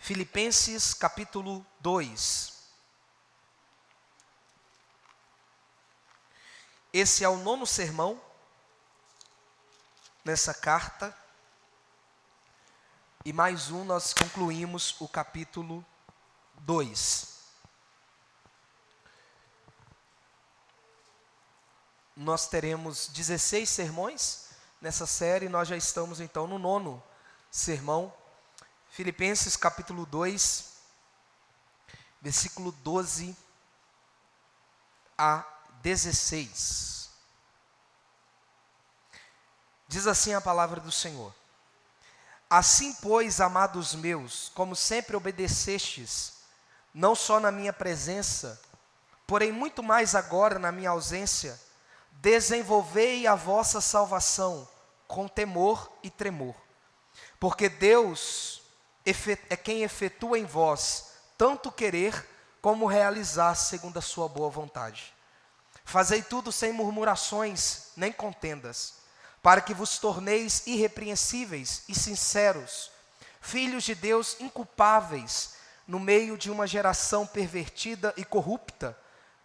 Filipenses capítulo 2. Esse é o 9º sermão nessa carta. E mais um, nós concluímos o capítulo 2. Nós teremos 16 sermões nessa série, nós já estamos então no 9º sermão. Filipenses capítulo 2, versículo 12 a 16. Diz assim a palavra do Senhor: Assim, pois, amados meus, como sempre obedecestes, não só na minha presença, porém muito mais agora na minha ausência, desenvolvei a vossa salvação com temor e tremor, porque Deus é quem efetua em vós tanto querer como realizar segundo a sua boa vontade. Fazei tudo sem murmurações nem contendas, para que vos torneis irrepreensíveis e sinceros, filhos de Deus inculpáveis, no meio de uma geração pervertida e corrupta,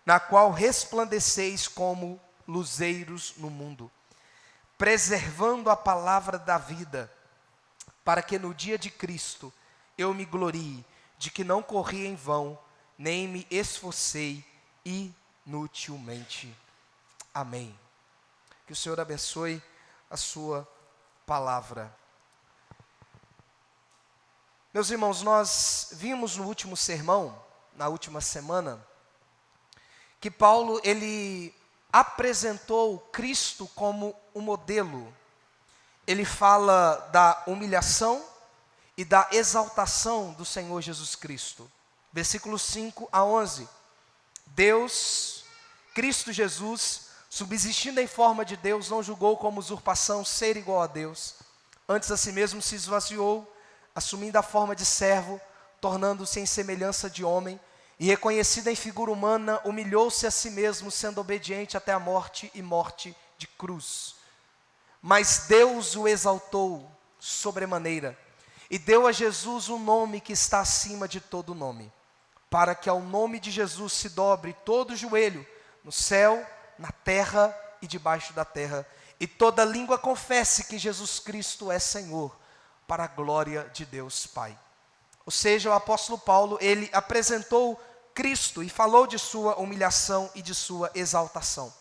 na qual resplandeceis como luzeiros no mundo, preservando a palavra da vida, para que no dia de Cristo eu me glorie de que não corri em vão, nem me esforcei inutilmente. Amém. Que o Senhor abençoe a sua palavra. Meus irmãos, nós vimos no último sermão, na última semana, que Paulo, ele apresentou Cristo como um modelo. Ele fala da humilhação e da exaltação do Senhor Jesus Cristo. Versículos 5 a 11. Deus, Cristo Jesus, subsistindo em forma de Deus, não julgou como usurpação ser igual a Deus. Antes a si mesmo se esvaziou, assumindo a forma de servo, tornando-se em semelhança de homem, e reconhecido em figura humana, humilhou-se a si mesmo, sendo obediente até a morte e morte de cruz. Mas Deus o exaltou sobremaneira, e deu a Jesus um nome que está acima de todo nome, para que ao nome de Jesus se dobre todo o joelho, no céu, na terra e debaixo da terra, e toda língua confesse que Jesus Cristo é Senhor, para a glória de Deus Pai. Ou seja, o apóstolo Paulo, ele apresentou Cristo e falou de sua humilhação e de sua exaltação.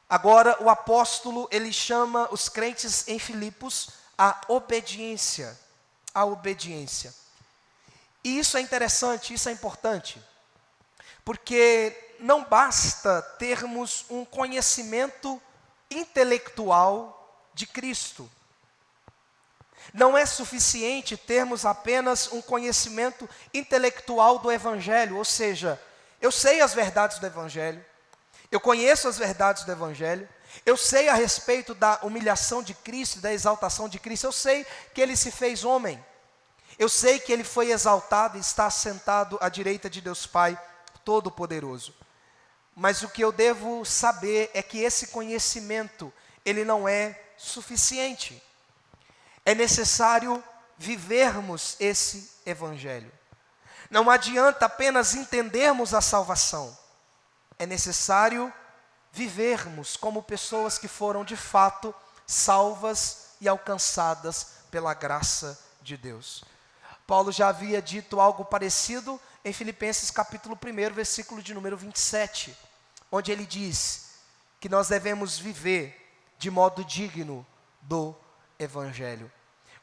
Agora, o apóstolo, ele chama os crentes em Filipos à obediência. A obediência. E isso é interessante, isso é importante, porque não basta termos um conhecimento intelectual de Cristo. Não é suficiente termos apenas um conhecimento intelectual do Evangelho, ou seja, eu sei as verdades do Evangelho, eu conheço as verdades do Evangelho, eu sei a respeito da humilhação de Cristo e da exaltação de Cristo, eu sei que Ele se fez homem, eu sei que Ele foi exaltado e está sentado à direita de Deus Pai Todo-Poderoso. Mas o que eu devo saber é que esse conhecimento, ele não é suficiente. É necessário vivermos esse Evangelho. Não adianta apenas entendermos a salvação. É necessário vivermos como pessoas que foram de fato salvas e alcançadas pela graça de Deus. Paulo já havia dito algo parecido em Filipenses capítulo 1, versículo de número 27, onde ele diz que nós devemos viver de modo digno do Evangelho.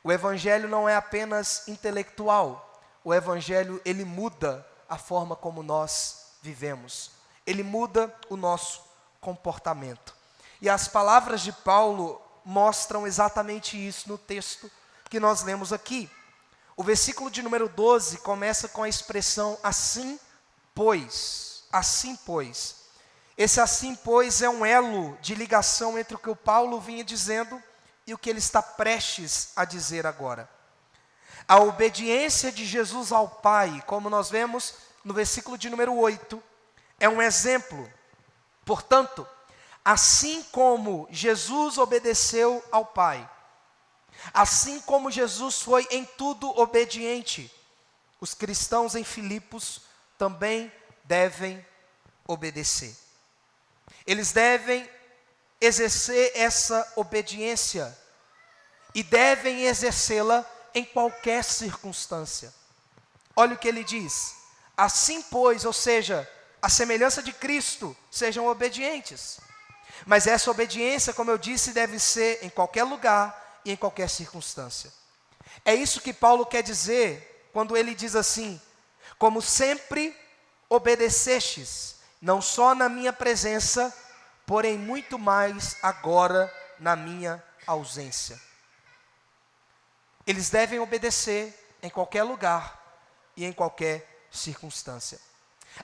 O Evangelho não é apenas intelectual, o Evangelho, ele muda a forma como nós vivemos. Ele muda o nosso comportamento. E as palavras de Paulo mostram exatamente isso no texto que nós lemos aqui. O versículo de número 12 começa com a expressão assim, pois. Assim, pois. Esse assim, pois, é um elo de ligação entre o que o Paulo vinha dizendo e o que ele está prestes a dizer agora. A obediência de Jesus ao Pai, como nós vemos no versículo de número 8, é um exemplo. Portanto, assim como Jesus obedeceu ao Pai, assim como Jesus foi em tudo obediente, os cristãos em Filipos também devem obedecer. Eles devem exercer essa obediência e devem exercê-la em qualquer circunstância. Olha o que ele diz: assim pois, ou seja, a semelhança de Cristo, sejam obedientes. Mas essa obediência, como eu disse, deve ser em qualquer lugar e em qualquer circunstância. É isso que Paulo quer dizer quando ele diz assim: como sempre obedecestes, não só na minha presença, porém muito mais agora na minha ausência. Eles devem obedecer em qualquer lugar e em qualquer circunstância.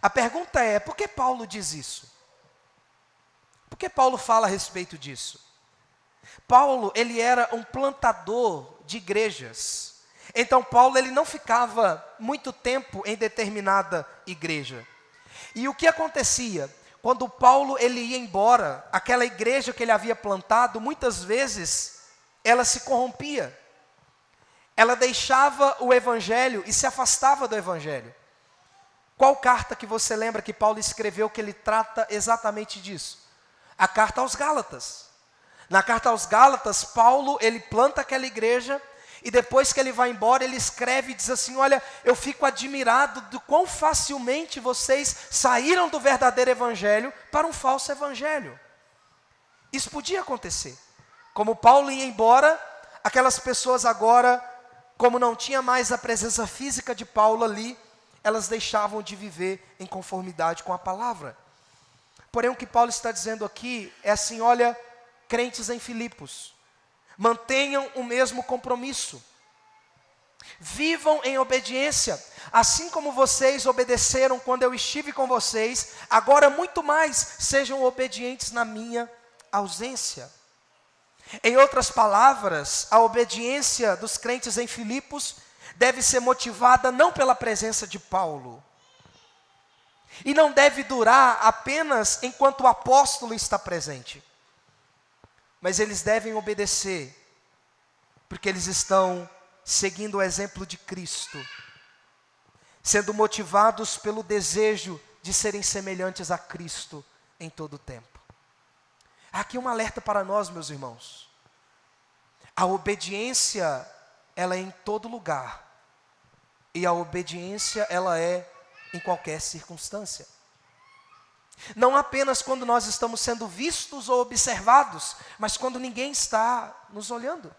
A pergunta é, por que Paulo diz isso? Por que Paulo fala a respeito disso? Paulo, ele era um plantador de igrejas. Então Paulo, ele não ficava muito tempo em determinada igreja. E o que acontecia? Quando Paulo, ele ia embora, aquela igreja que ele havia plantado, muitas vezes, ela se corrompia. Ela deixava o evangelho e se afastava do evangelho. Qual carta que você lembra que Paulo escreveu que ele trata exatamente disso? A carta aos Gálatas. Na carta aos Gálatas, Paulo, ele planta aquela igreja e depois que ele vai embora, ele escreve e diz assim: olha, eu fico admirado do quão facilmente vocês saíram do verdadeiro evangelho para um falso evangelho. Isso podia acontecer. Como Paulo ia embora, aquelas pessoas agora, como não tinha mais a presença física de Paulo ali, elas deixavam de viver em conformidade com a palavra. Porém, o que Paulo está dizendo aqui é assim: olha, crentes em Filipos, mantenham o mesmo compromisso. Vivam em obediência, assim como vocês obedeceram quando eu estive com vocês, agora muito mais sejam obedientes na minha ausência. Em outras palavras, a obediência dos crentes em Filipos deve ser motivada não pela presença de Paulo. E não deve durar apenas enquanto o apóstolo está presente. Mas eles devem obedecer, porque eles estão seguindo o exemplo de Cristo, sendo motivados pelo desejo de serem semelhantes a Cristo em todo o tempo. Aqui um alerta para nós, meus irmãos. A obediência, ela é em todo lugar. E a obediência, ela é em qualquer circunstância. Não apenas quando nós estamos sendo vistos ou observados, mas quando ninguém está nos olhando.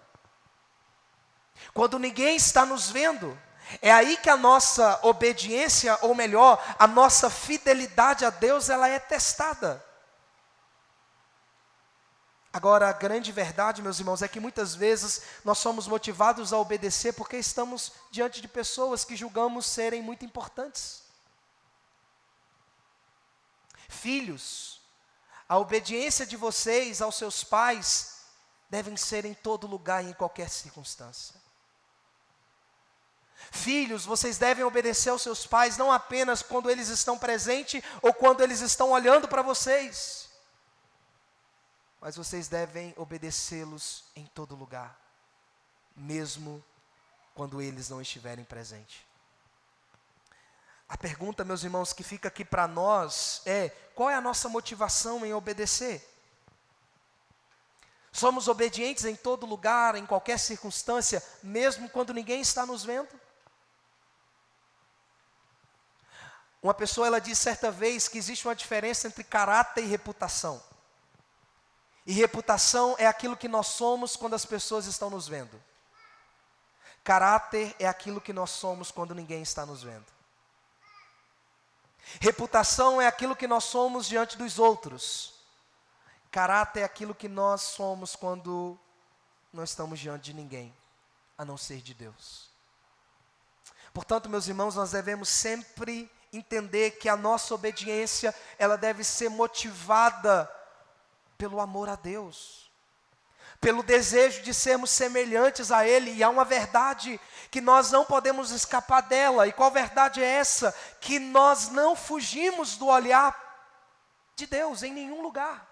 Quando ninguém está nos vendo, é aí que a nossa obediência, ou melhor, a nossa fidelidade a Deus, ela é testada. Agora, a grande verdade, meus irmãos, é que muitas vezes nós somos motivados a obedecer porque estamos diante de pessoas que julgamos serem muito importantes. Filhos, a obediência de vocês aos seus pais devem ser em todo lugar e em qualquer circunstância. Filhos, vocês devem obedecer aos seus pais não apenas quando eles estão presentes ou quando eles estão olhando para vocês, mas vocês devem obedecê-los em todo lugar, mesmo quando eles não estiverem presentes. A pergunta, meus irmãos, que fica aqui para nós é: qual é a nossa motivação em obedecer? Somos obedientes em todo lugar, em qualquer circunstância, mesmo quando ninguém está nos vendo? Uma pessoa, ela disse certa vez que existe uma diferença entre caráter e reputação. E reputação é aquilo que nós somos quando as pessoas estão nos vendo. Caráter é aquilo que nós somos quando ninguém está nos vendo. Reputação é aquilo que nós somos diante dos outros. Caráter é aquilo que nós somos quando não estamos diante de ninguém, a não ser de Deus. Portanto, meus irmãos, nós devemos sempre entender que a nossa obediência, ela deve ser motivada pelo amor a Deus, pelo desejo de sermos semelhantes a Ele. E há uma verdade que nós não podemos escapar dela. E qual verdade é essa? Que nós não fugimos do olhar de Deus em nenhum lugar.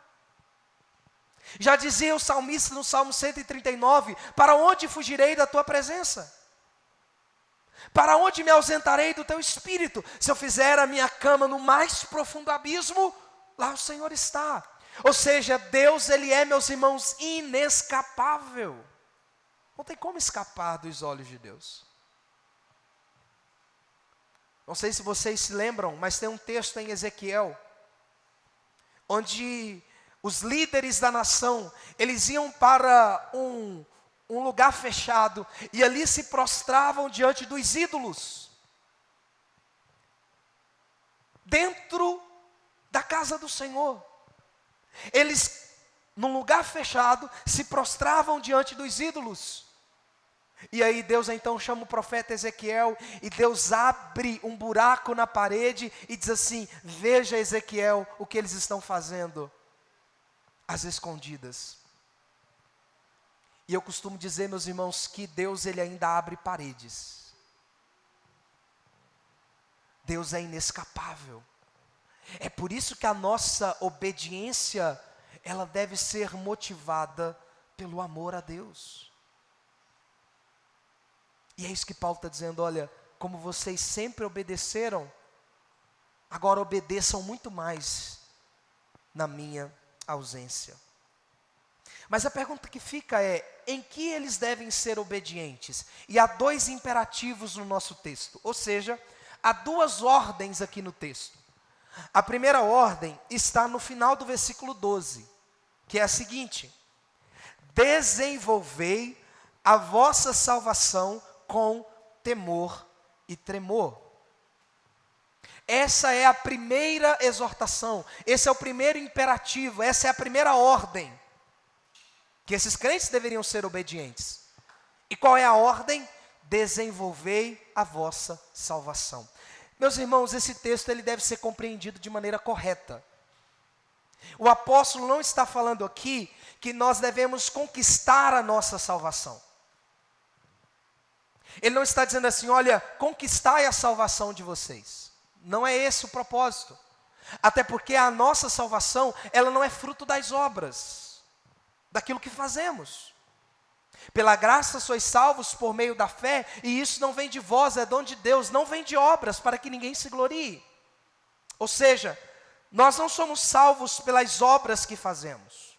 Já dizia o salmista no Salmo 139, para onde fugirei da tua presença? Para onde me ausentarei do teu espírito? Se eu fizer a minha cama no mais profundo abismo, lá o Senhor está. Ou seja, Deus, Ele é, meus irmãos, inescapável. Não tem como escapar dos olhos de Deus. Não sei se vocês se lembram, mas tem um texto em Ezequiel, onde os líderes da nação, eles iam para um lugar fechado, e ali se prostravam diante dos ídolos, dentro da casa do Senhor. Eles, num lugar fechado, se prostravam diante dos ídolos. E aí Deus então chama o profeta Ezequiel, e Deus abre um buraco na parede, e diz assim: veja, Ezequiel, o que eles estão fazendo às escondidas. E eu costumo dizer, meus irmãos, que Deus, Ele ainda abre paredes. Deus é inescapável. É por isso que a nossa obediência, ela deve ser motivada pelo amor a Deus. E é isso que Paulo está dizendo: olha, como vocês sempre obedeceram, agora obedeçam muito mais na minha ausência. Mas a pergunta que fica é: em que eles devem ser obedientes? E há dois imperativos no nosso texto, ou seja, há duas ordens aqui no texto. A primeira ordem está no final do versículo 12, que é a seguinte: desenvolvei a vossa salvação com temor e tremor. Essa é a primeira exortação, esse é o primeiro imperativo, essa é a primeira ordem, que esses crentes deveriam ser obedientes. E qual é a ordem? Desenvolvei a vossa salvação. Meus irmãos, esse texto ele deve ser compreendido de maneira correta. O apóstolo não está falando aqui que nós devemos conquistar a nossa salvação. Ele não está dizendo assim: olha, conquistai a salvação de vocês. Não é esse o propósito. Até porque a nossa salvação, ela não é fruto das obras, daquilo que fazemos. Pela graça sois salvos por meio da fé, e isso não vem de vós, é dom de Deus, não vem de obras, para que ninguém se glorie. Ou seja, nós não somos salvos pelas obras que fazemos.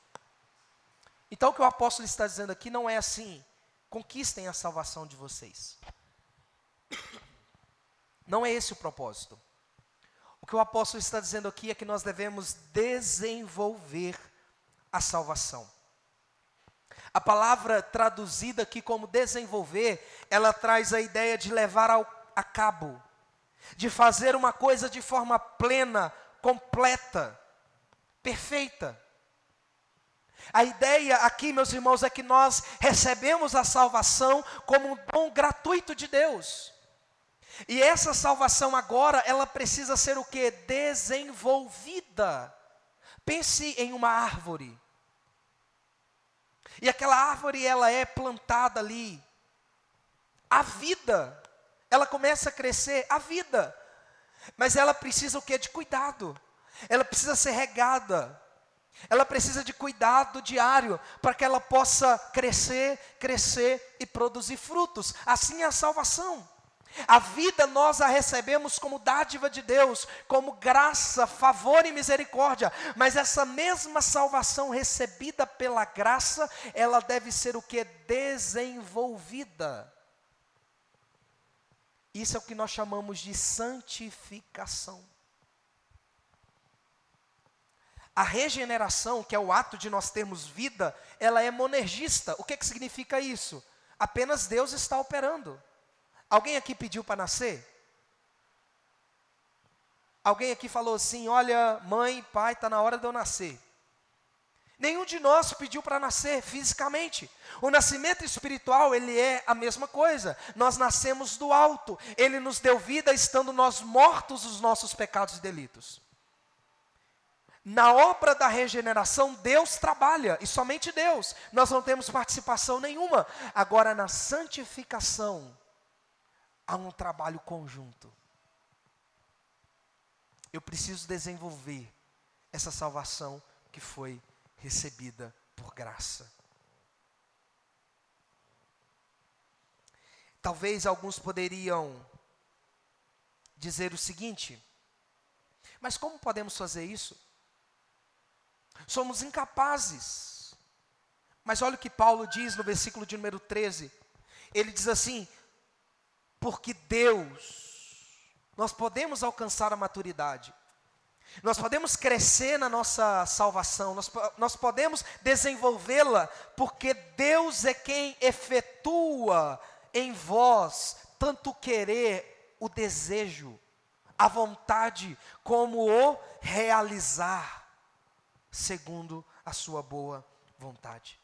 Então o que o apóstolo está dizendo aqui não é assim: conquistem a salvação de vocês. Não é esse o propósito. O que o apóstolo está dizendo aqui é que nós devemos desenvolver a salvação. A palavra traduzida aqui como desenvolver, ela traz a ideia de levar a cabo, de fazer uma coisa de forma plena, completa, perfeita. A ideia aqui, meus irmãos, é que nós recebemos a salvação como um dom gratuito de Deus. E essa salvação agora, ela precisa ser o quê? Desenvolvida. Pense em uma árvore. E aquela árvore, ela é plantada ali. A vida, ela começa a crescer, a vida. Mas ela precisa o quê? De cuidado. Ela precisa ser regada. Ela precisa de cuidado diário, para que ela possa crescer, crescer e produzir frutos. Assim é a salvação. A vida nós a recebemos como dádiva de Deus, como graça, favor e misericórdia. Mas essa mesma salvação recebida pela graça, ela deve ser o que? Desenvolvida. Isso é o que nós chamamos de santificação. A regeneração, que é o ato de nós termos vida, ela é monergista. O que significa isso? Apenas Deus está operando. Alguém aqui pediu para nascer? Alguém aqui falou assim: olha, mãe, pai, está na hora de eu nascer. Nenhum de nós pediu para nascer fisicamente. O nascimento espiritual, ele é a mesma coisa. Nós nascemos do alto. Ele nos deu vida estando nós mortos dos nossos pecados e delitos. Na obra da regeneração, Deus trabalha, e somente Deus. Nós não temos participação nenhuma. Agora, na santificação, há um trabalho conjunto. Eu preciso desenvolver essa salvação que foi recebida por graça. Talvez alguns poderiam dizer o seguinte: mas como podemos fazer isso? Somos incapazes. Mas olha o que Paulo diz no versículo de número 13. Ele diz assim: porque nós podemos alcançar a maturidade. Nós podemos crescer na nossa salvação, nós podemos desenvolvê-la, porque Deus é quem efetua em vós tanto o querer, o desejo, a vontade, como o realizar, segundo a sua boa vontade.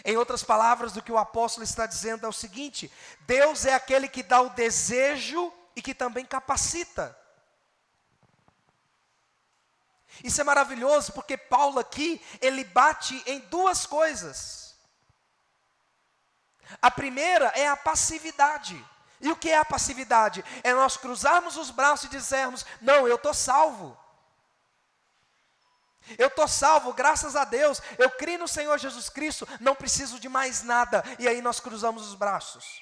Em outras palavras, o que o apóstolo está dizendo é o seguinte: Deus é aquele que dá o desejo e que também capacita. Isso é maravilhoso, porque Paulo aqui, ele bate em duas coisas. A primeira é a passividade. E o que é a passividade? É nós cruzarmos os braços e dizermos: não, eu estou salvo. Eu estou salvo, graças a Deus. Eu creio no Senhor Jesus Cristo, não preciso de mais nada. E aí nós cruzamos os braços.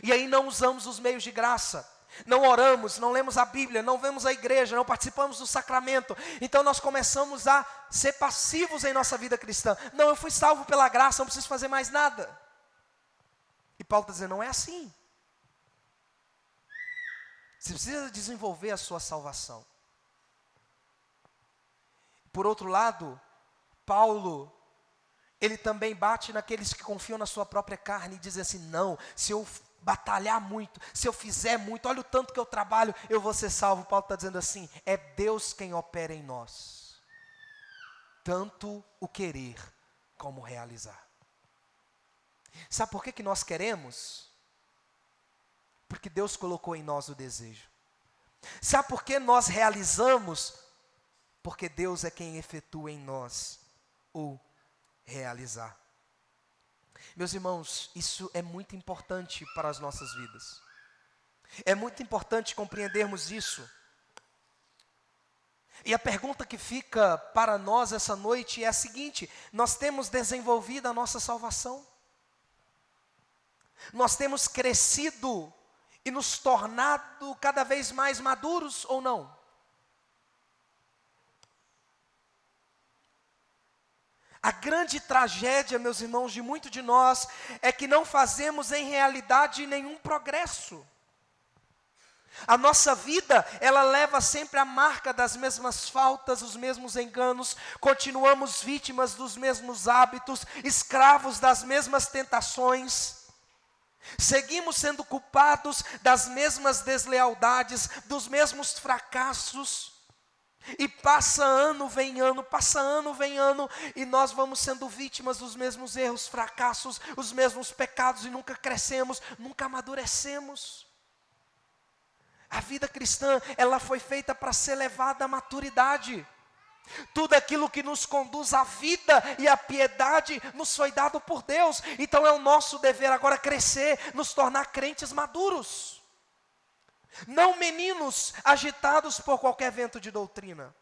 E aí não usamos os meios de graça. Não oramos, não lemos a Bíblia, não vemos a igreja, não participamos do sacramento. Então nós começamos a ser passivos em nossa vida cristã. Não, eu fui salvo pela graça, não preciso fazer mais nada. E Paulo está dizendo: não é assim. Você precisa desenvolver a sua salvação. Por outro lado, Paulo, ele também bate naqueles que confiam na sua própria carne e dizem assim: não, se eu batalhar muito, se eu fizer muito, olha o tanto que eu trabalho, eu vou ser salvo. Paulo está dizendo assim: é Deus quem opera em nós, tanto o querer como o realizar. Sabe por que nós queremos? Porque Deus colocou em nós o desejo. Sabe por que nós realizamos? Porque Deus é quem efetua em nós o realizar. Meus irmãos, isso é muito importante para as nossas vidas. É muito importante compreendermos isso. E a pergunta que fica para nós essa noite é a seguinte: nós temos desenvolvido a nossa salvação? Nós temos crescido e nos tornado cada vez mais maduros ou não? A grande tragédia, meus irmãos, de muitos de nós, é que não fazemos em realidade nenhum progresso. A nossa vida, ela leva sempre a marca das mesmas faltas, os mesmos enganos, continuamos vítimas dos mesmos hábitos, escravos das mesmas tentações, seguimos sendo culpados das mesmas deslealdades, dos mesmos fracassos. E passa ano, vem ano, e nós vamos sendo vítimas dos mesmos erros, fracassos, os mesmos pecados, e nunca crescemos, nunca amadurecemos. A vida cristã, ela foi feita para ser levada à maturidade. Tudo aquilo que nos conduz à vida e à piedade, nos foi dado por Deus. Então é o nosso dever agora crescer, nos tornar crentes maduros. Não meninos agitados por qualquer vento de doutrina.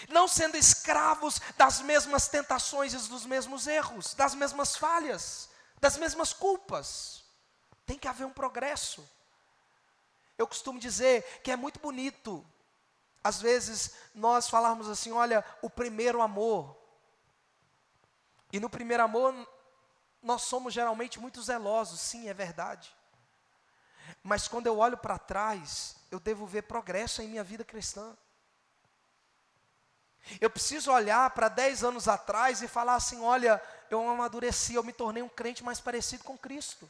Não sendo escravos das mesmas tentações e dos mesmos erros, das mesmas falhas, das mesmas culpas. Tem que haver um progresso. Eu costumo dizer que é muito bonito, às vezes, nós falarmos assim: olha, o primeiro amor. E no primeiro amor, nós somos geralmente muito zelosos, sim, é verdade. Mas quando eu olho para trás, eu devo ver progresso em minha vida cristã. Eu preciso olhar para 10 anos atrás e falar assim: olha, eu amadureci, eu me tornei um crente mais parecido com Cristo.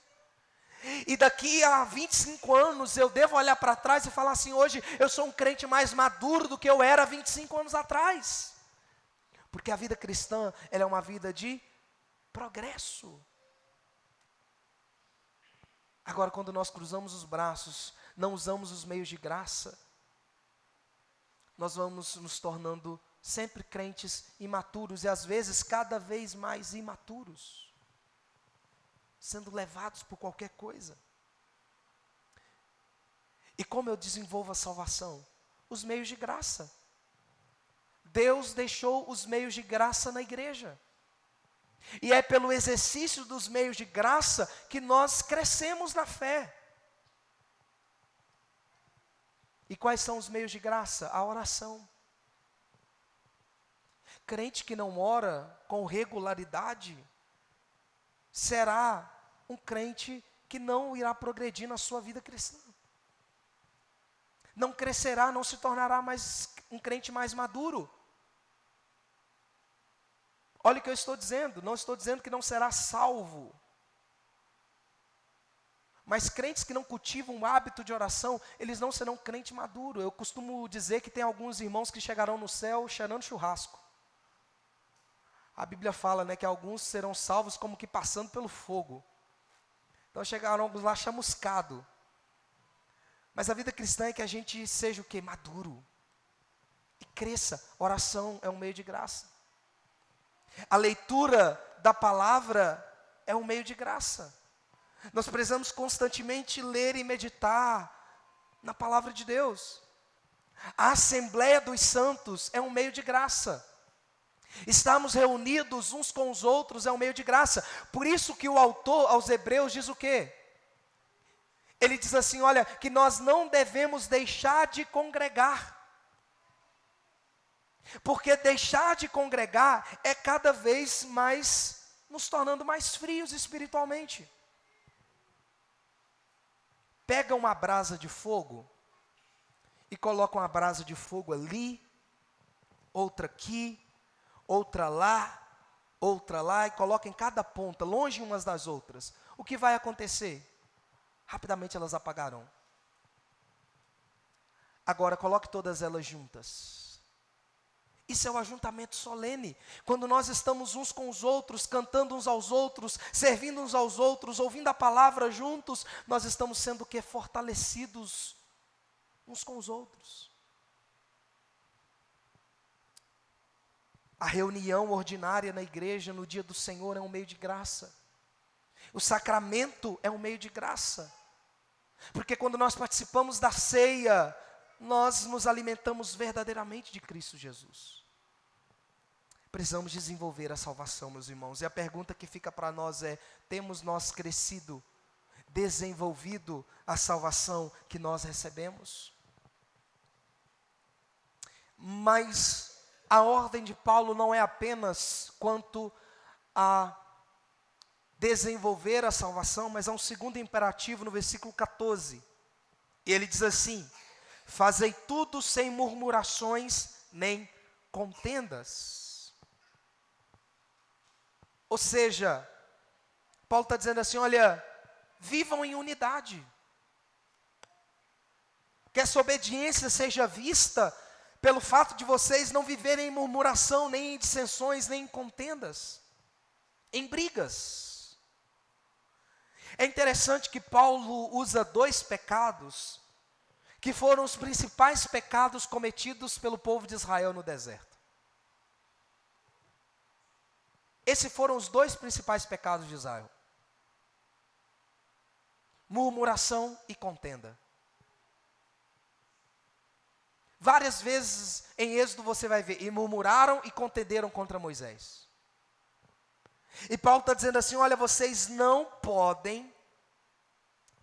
E daqui a 25 anos eu devo olhar para trás e falar assim: hoje eu sou um crente mais maduro do que eu era 25 anos atrás. Porque a vida cristã, ela é uma vida de progresso. Agora, quando nós cruzamos os braços, não usamos os meios de graça, nós vamos nos tornando sempre crentes imaturos e às vezes cada vez mais imaturos, sendo levados por qualquer coisa. E como eu desenvolvo a salvação? Os meios de graça. Deus deixou os meios de graça na igreja. E é pelo exercício dos meios de graça que nós crescemos na fé. E quais são os meios de graça? A oração. Crente que não ora com regularidade será um crente que não irá progredir na sua vida cristã. Não crescerá, não se tornará mais um crente mais maduro. Olha o que eu estou dizendo, não estou dizendo que não será salvo. Mas crentes que não cultivam o hábito de oração, eles não serão crente maduro. Eu costumo dizer que tem alguns irmãos que chegarão no céu cheirando churrasco. A Bíblia fala, né, que alguns serão salvos como que passando pelo fogo. Então chegaram alguns lá chamuscado. Mas a vida cristã é que a gente seja o quê? Maduro. E cresça. Oração é um meio de graça. A leitura da palavra é um meio de graça. Nós precisamos constantemente ler e meditar na palavra de Deus. A Assembleia dos Santos é um meio de graça. Estarmos reunidos uns com os outros é um meio de graça. Por isso que o autor aos Hebreus diz o quê? Ele diz assim, olha, que nós não devemos deixar de congregar. Porque deixar de congregar é cada vez mais nos tornando mais frios espiritualmente. Pega uma brasa de fogo e coloca uma brasa de fogo ali, outra aqui, outra lá, e coloca em cada ponta, longe umas das outras. O que vai acontecer? Rapidamente elas apagarão. Agora coloque todas elas juntas. Isso é o ajuntamento solene, quando nós estamos uns com os outros, cantando uns aos outros, servindo uns aos outros, ouvindo a palavra juntos, nós estamos sendo o quê? Fortalecidos uns com os outros. A reunião ordinária na igreja no dia do Senhor é um meio de graça. O sacramento é um meio de graça. Porque quando nós participamos da ceia, nós nos alimentamos verdadeiramente de Cristo Jesus. Precisamos desenvolver a salvação, meus irmãos. E a pergunta que fica para nós é: temos nós crescido, desenvolvido a salvação que nós recebemos? Mas a ordem de Paulo não é apenas quanto a desenvolver a salvação, mas há um segundo imperativo no versículo 14. E ele diz assim: fazei tudo sem murmurações nem contendas. Ou seja, Paulo está dizendo assim, olha, vivam em unidade. Que essa obediência seja vista pelo fato de vocês não viverem em murmuração, nem em dissensões, nem em contendas, em brigas. É interessante que Paulo usa dois pecados, que foram os principais pecados cometidos pelo povo de Israel no deserto. Esses foram os dois principais pecados de Israel: murmuração e contenda. Várias vezes em Êxodo você vai ver, e murmuraram e contenderam contra Moisés. E Paulo está dizendo assim, olha, vocês não podem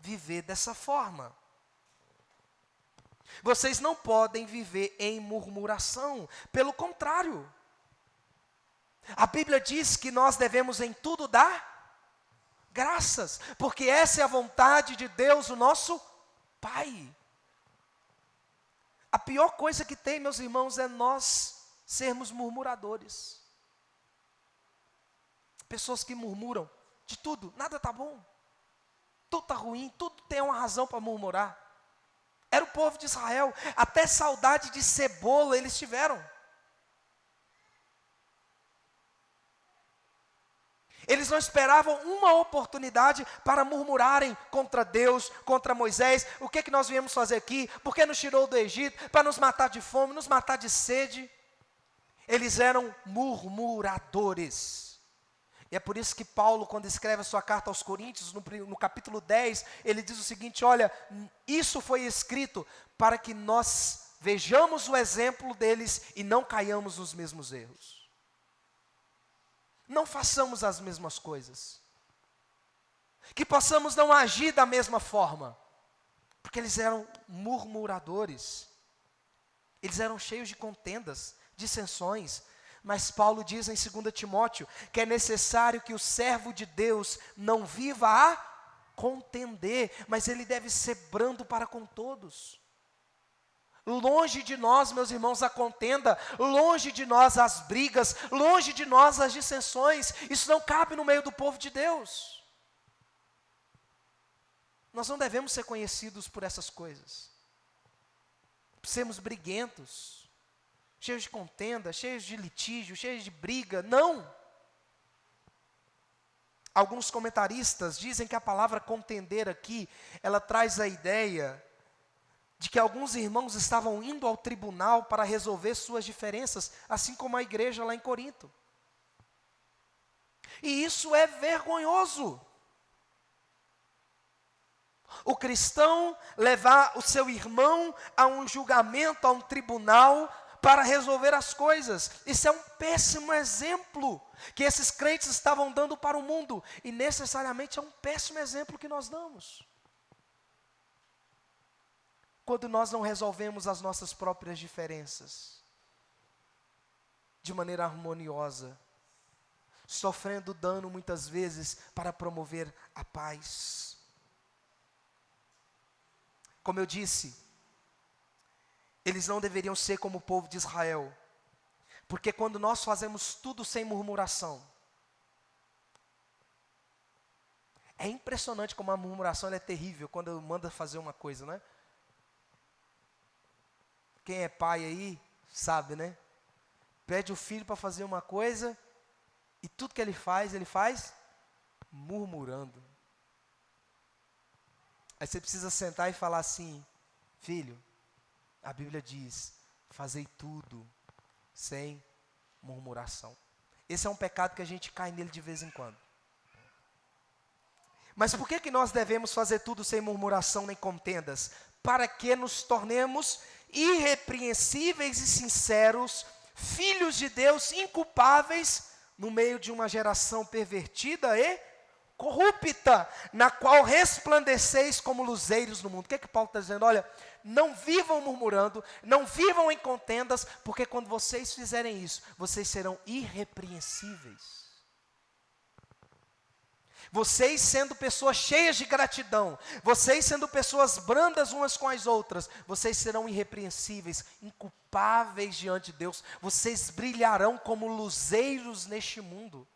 viver dessa forma. Vocês não podem viver em murmuração. Pelo contrário, a Bíblia diz que nós devemos em tudo dar graças, porque essa é a vontade de Deus, o nosso Pai. A pior coisa que tem, meus irmãos, é nós sermos murmuradores. Pessoas que murmuram de tudo, nada está bom, tudo está ruim, tudo tem uma razão para murmurar. Era o povo de Israel, até saudade de cebola eles tiveram. Eles não esperavam uma oportunidade para murmurarem contra Deus, contra Moisés. O que nós viemos fazer aqui? Por que nos tirou do Egito? Para nos matar de fome, nos matar de sede. Eles eram murmuradores. E é por isso que Paulo, quando escreve a sua carta aos Coríntios, no capítulo 10, ele diz o seguinte, olha, isso foi escrito para que nós vejamos o exemplo deles e não caiamos nos mesmos erros. não façamos as mesmas coisas, que possamos não agir da mesma forma, porque eles eram murmuradores, eles eram cheios de contendas, dissensões. Mas Paulo diz em 2 Timóteo que é necessário que o servo de Deus não viva a contender, mas ele deve ser brando para com todos. Longe de nós, meus irmãos, a contenda, longe de nós as brigas, longe de nós as dissensões. Isso não cabe no meio do povo de Deus. Nós não devemos ser conhecidos por essas coisas, por sermos briguentos, cheios de contenda, cheios de litígio, cheios de briga. Não! Alguns comentaristas dizem que a palavra contender aqui, ela traz a ideia de que alguns irmãos estavam indo ao tribunal para resolver suas diferenças, assim como a igreja lá em Corinto. E isso é vergonhoso. O cristão levar o seu irmão a um julgamento, a um tribunal, para resolver as coisas. Isso é um péssimo exemplo que esses crentes estavam dando para o mundo. E necessariamente é um péssimo exemplo que nós damos. Quando nós não resolvemos as nossas próprias diferenças de maneira harmoniosa, sofrendo dano muitas vezes para promover a paz. Como eu disse, eles não deveriam ser como o povo de Israel, porque quando nós fazemos tudo sem murmuração, é impressionante como a murmuração ela é terrível quando manda fazer uma coisa, né? Quem é pai aí, sabe, né? Pede o filho para fazer uma coisa, e tudo que ele faz murmurando. Aí você precisa sentar e falar assim: filho, a Bíblia diz, fazei tudo sem murmuração. Esse é um pecado que a gente cai nele de vez em quando. Mas por que nós devemos fazer tudo sem murmuração nem contendas? Para que nos tornemos irrepreensíveis e sinceros, filhos de Deus inculpáveis, no meio de uma geração pervertida e corrupta, na qual resplandeceis como luzeiros no mundo. O que é que Paulo está dizendo? Olha, não vivam murmurando, não vivam em contendas, porque quando vocês fizerem isso, vocês serão irrepreensíveis. Vocês sendo pessoas cheias de gratidão, vocês sendo pessoas brandas umas com as outras, vocês serão irrepreensíveis, inculpáveis diante de Deus, vocês brilharão como luzeiros neste mundo,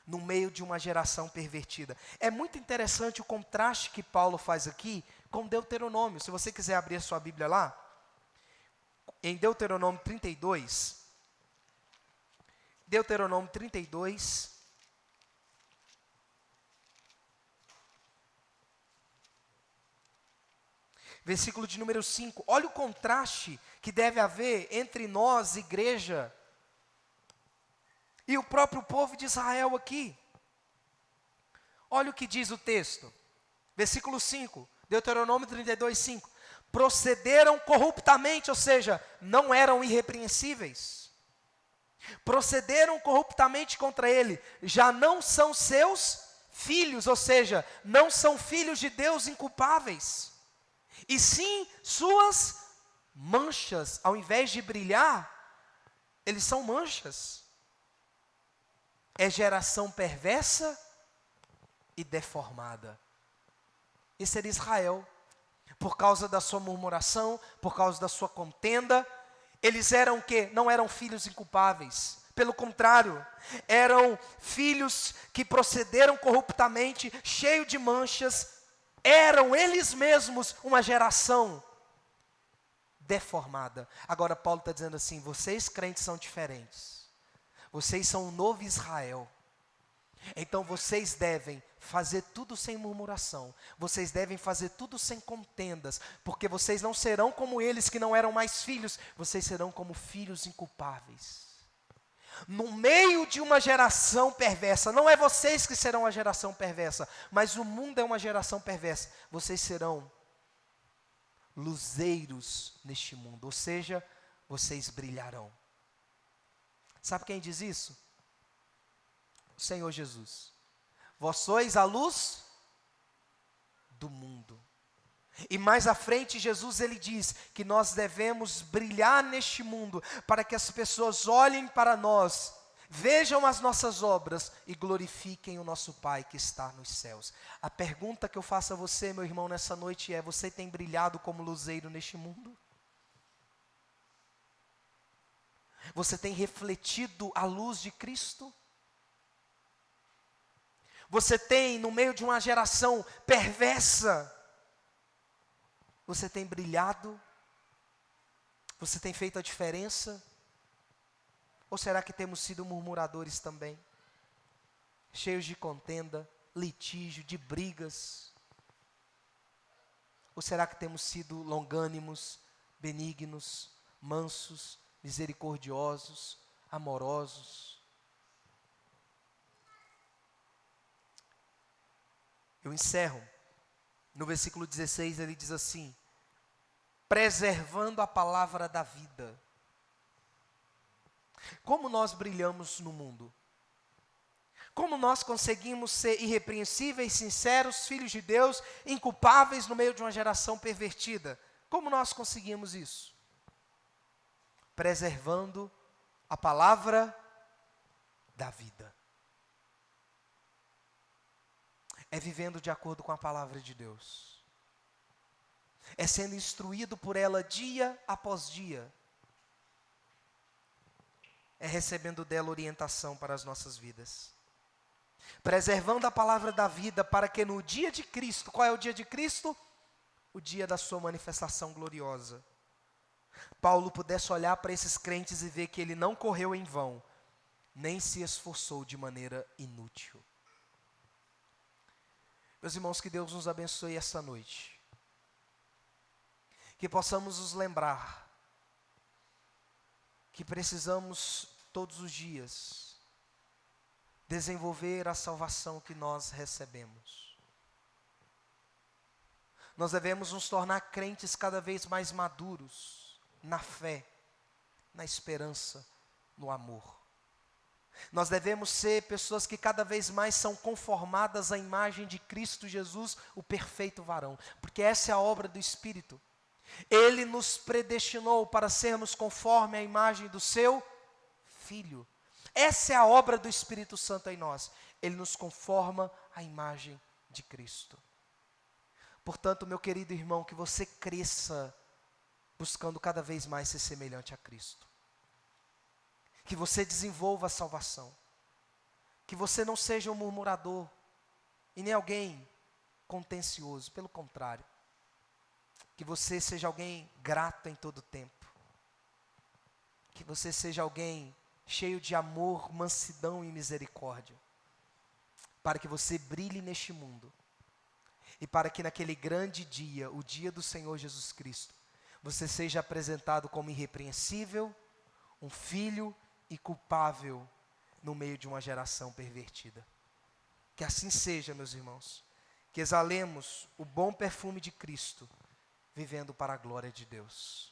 no meio de uma geração pervertida. É muito interessante o contraste que Paulo faz aqui com Deuteronômio. Se você quiser abrir a sua Bíblia lá, em Deuteronômio 32, Deuteronômio 32, versículo de número 5, olha o contraste que deve haver entre nós, igreja, e o próprio povo de Israel aqui. Olha o que diz o texto, versículo 5, Deuteronômio 32, 5. Procederam corruptamente, ou seja, não eram irrepreensíveis. Procederam corruptamente contra ele, já não são seus filhos, ou seja, não são filhos de Deus inculpáveis. E sim, suas manchas, ao invés de brilhar, eles são manchas. É geração perversa e deformada. Esse era Israel. Por causa da sua murmuração, por causa da sua contenda, eles eram o quê? Não eram filhos inculpáveis. Pelo contrário, eram filhos que procederam corruptamente, cheios de manchas. Eram eles mesmos uma geração deformada. Agora Paulo está dizendo assim: vocês crentes são diferentes. Vocês são um novo Israel. Então vocês devem fazer tudo sem murmuração. Vocês devem fazer tudo sem contendas. Porque vocês não serão como eles que não eram mais filhos. Vocês serão como filhos inculpáveis. No meio de uma geração perversa. Não é vocês que serão a geração perversa, mas o mundo é uma geração perversa. Vocês serão luzeiros neste mundo. Ou seja, vocês brilharão. Sabe quem diz isso? O Senhor Jesus. Vós sois a luz do mundo. E mais à frente, Jesus ele diz que nós devemos brilhar neste mundo para que as pessoas olhem para nós, vejam as nossas obras e glorifiquem o nosso Pai que está nos céus. A pergunta que eu faço a você, meu irmão, nessa noite é: você tem brilhado como luzeiro neste mundo? Você tem refletido a luz de Cristo? Você tem, no meio de uma geração perversa, você tem brilhado? Você tem feito a diferença? Ou será que temos sido murmuradores também? Cheios de contenda, litígio, de brigas? Ou será que temos sido longânimos, benignos, mansos, misericordiosos, amorosos? Eu encerro. No versículo 16 ele diz assim: preservando a palavra da vida. Como nós brilhamos no mundo? Como nós conseguimos ser irrepreensíveis, sinceros, filhos de Deus, inculpáveis no meio de uma geração pervertida? Como nós conseguimos isso? Preservando a palavra da vida. É vivendo de acordo com a palavra de Deus. É sendo instruído por ela dia após dia. É recebendo dela orientação para as nossas vidas. Preservando a palavra da vida para que no dia de Cristo, qual é o dia de Cristo? O dia da sua manifestação gloriosa. Paulo pudesse olhar para esses crentes e ver que ele não correu em vão, nem se esforçou de maneira inútil. Meus irmãos, que Deus nos abençoe esta noite. Que possamos nos lembrar que precisamos todos os dias desenvolver a salvação que nós recebemos. Nós devemos nos tornar crentes cada vez mais maduros na fé, na esperança, no amor. Nós devemos ser pessoas que cada vez mais são conformadas à imagem de Cristo Jesus, o perfeito varão, porque essa é a obra do Espírito. Ele nos predestinou para sermos conforme a imagem do seu Filho. Essa é a obra do Espírito Santo em nós. Ele nos conforma à imagem de Cristo. Portanto, meu querido irmão, que você cresça buscando cada vez mais ser semelhante a Cristo. Que você desenvolva a salvação. Que você não seja um murmurador e nem alguém contencioso, pelo contrário. Que você seja alguém grato em todo tempo. Que você seja alguém cheio de amor, mansidão e misericórdia. Para que você brilhe neste mundo. E para que naquele grande dia, o dia do Senhor Jesus Cristo, você seja apresentado como irrepreensível, um filho e culpável no meio de uma geração pervertida. Que assim seja, meus irmãos. Que exalemos o bom perfume de Cristo, vivendo para a glória de Deus.